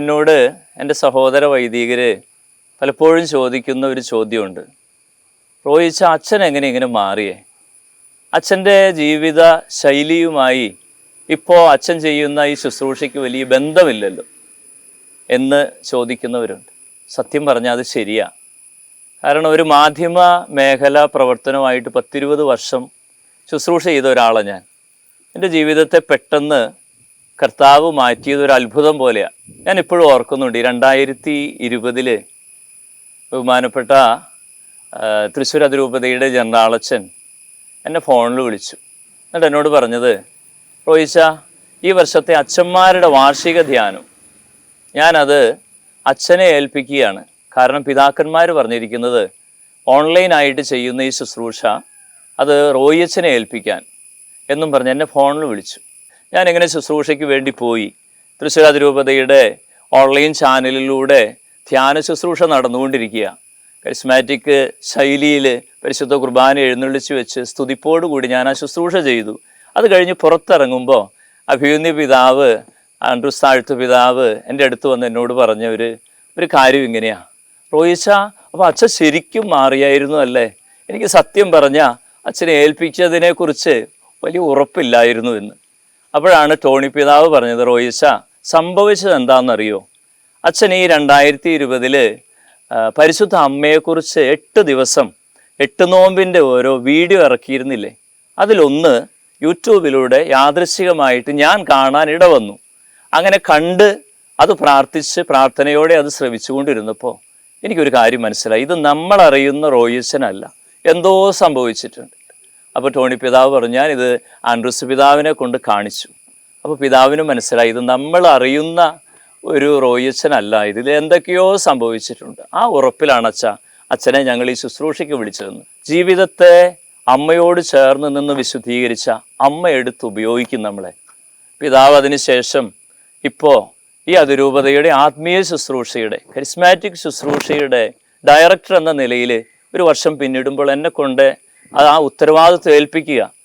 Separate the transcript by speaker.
Speaker 1: എന്നോട് എൻ്റെ സഹോദര വൈദികർ പലപ്പോഴും ചോദിക്കുന്ന ഒരു ചോദ്യമുണ്ട്. റോയിച്ച, അച്ഛൻ എങ്ങനെ ഇങ്ങനെ മാറിയേ? അച്ഛൻ്റെ ജീവിത ശൈലിയുമായി ഇപ്പോൾ അച്ഛൻ ചെയ്യുന്ന ഈ ശുശ്രൂഷയ്ക്ക് വലിയ ബന്ധമില്ലല്ലോ എന്ന് ചോദിക്കുന്നവരുണ്ട്. സത്യം പറഞ്ഞാൽ അത് ശരിയാണ്. കാരണം ഒരു മാധ്യമ മേഖല പ്രവർത്തനമായിട്ട് 10-20 വർഷം ശുശ്രൂഷ ചെയ്ത ഒരാളാണ് ഞാൻ. എൻ്റെ ജീവിതത്തെ പെട്ടെന്ന് കർത്താവ് മാറ്റിയത് ഒരു അത്ഭുതം പോലെയാണ്. ഞാൻ ഇപ്പോഴും ഓർക്കുന്നുണ്ട്. 2020 ബഹുമാനപ്പെട്ട തൃശ്ശൂർ അതിരൂപതയുടെ ജനറാളച്ചൻ എന്നെ ഫോണിൽ വിളിച്ചു. എന്നിട്ട് എന്നോട് പറഞ്ഞത്, റോയിച്ച, ഈ വർഷത്തെ അച്ഛന്മാരുടെ വാർഷിക ധ്യാനം ഞാനത് അച്ഛനെ ഏൽപ്പിക്കുകയാണ്. കാരണം പിതാക്കന്മാർ പറഞ്ഞിരിക്കുന്നത് ഓൺലൈനായിട്ട് ചെയ്യുന്ന ഈ ശുശ്രൂഷ അത് റോയിച്ചനെ ഏൽപ്പിക്കാൻ എന്നും പറഞ്ഞ് എന്നെ ഫോണിൽ വിളിച്ചു. ഞാനിങ്ങനെ ശുശ്രൂഷയ്ക്ക് വേണ്ടി പോയി. തൃശ്ശൂർ അതിരൂപതയുടെ ഓൺലൈൻ ചാനലിലൂടെ ധ്യാന ശുശ്രൂഷ നടന്നുകൊണ്ടിരിക്കുക. കരിസ്മാറ്റിക് ശൈലിയിൽ പരിശുദ്ധ കുർബാന എഴുന്നള്ളിച്ച് വെച്ച് സ്തുതിപ്പോടുകൂടി ഞാൻ ആ ശുശ്രൂഷ ചെയ്തു. അത് കഴിഞ്ഞ് പുറത്തിറങ്ങുമ്പോൾ അഭിമന്യ പിതാവ്, ആൻഡ്രൂസ് താഴ്ത്തു പിതാവ് എൻ്റെ അടുത്ത് വന്ന് എന്നോട് പറഞ്ഞ ഒരു കാര്യം ഇങ്ങനെയാണ്. റോയിച്ച, അപ്പോൾ അച്ഛൻ ശരിക്കും മാറിയായിരുന്നു അല്ലേ? എനിക്ക് സത്യം പറഞ്ഞാൽ അച്ഛനെ ഏൽപ്പിച്ചതിനെക്കുറിച്ച് വലിയ ഉറപ്പില്ലായിരുന്നു എന്ന്. അപ്പോഴാണ് ടോണി പിതാവ് പറഞ്ഞത്, റോയിച്ച, സംഭവിച്ചത് എന്താണെന്നറിയോ? അച്ഛൻ ഈ 2020 പരിശുദ്ധ അമ്മയെക്കുറിച്ച് 8 ദിവസം 8 നോമ്പിൻ്റെ ഓരോ വീഡിയോ ഇറക്കിയിരുന്നില്ലേ? അതിലൊന്ന് യൂട്യൂബിലൂടെ യാദൃശ്ചികമായിട്ട് ഞാൻ കാണാൻ ഇടവന്നു. അങ്ങനെ കണ്ട് അത് പ്രാർത്ഥിച്ച് പ്രാർത്ഥനയോടെ അത് ശ്രവിച്ചുകൊണ്ടിരുന്നപ്പോൾ എനിക്കൊരു കാര്യം മനസ്സിലായി. ഇത് നമ്മളറിയുന്ന റോയിച്ചനല്ല, എന്തോ സംഭവിച്ചിട്ടുണ്ട്. അപ്പോൾ ടോണി പിതാവ് പറഞ്ഞു, ഞാനിത് ആൻഡ്രൂസ് പിതാവിനെ കൊണ്ട് കാണിച്ചു. അപ്പോൾ പിതാവിന് മനസ്സിലായി ഇത് നമ്മൾ അറിയുന്ന ഒരു റോയിച്ചനല്ല, ഇതിൽ എന്തൊക്കെയോ സംഭവിച്ചിട്ടുണ്ട്. ആ ഉറപ്പിലാണ് അച്ഛനെ ഞങ്ങൾ ഈ ശുശ്രൂഷയ്ക്ക് വിളിച്ചതെന്ന്. ജീവിതത്തെ അമ്മയോട് ചേർന്ന് നിന്ന് വിശുദ്ധീകരിച്ച അമ്മ എടുത്ത് ഉപയോഗിക്കും നമ്മളെ. പിതാവ് അതിനുശേഷം ഇപ്പോൾ ഈ അതിരൂപതയുടെ ആത്മീയ ശുശ്രൂഷയുടെ കരിസ്മാറ്റിക് ശുശ്രൂഷയുടെ ഡയറക്ടർ എന്ന നിലയിൽ 1 വർഷം പിന്നിടുമ്പോൾ എന്നെ കൊണ്ട് ആ ഉത്തരവാദിത്വം ഏൽപ്പിക്കുക.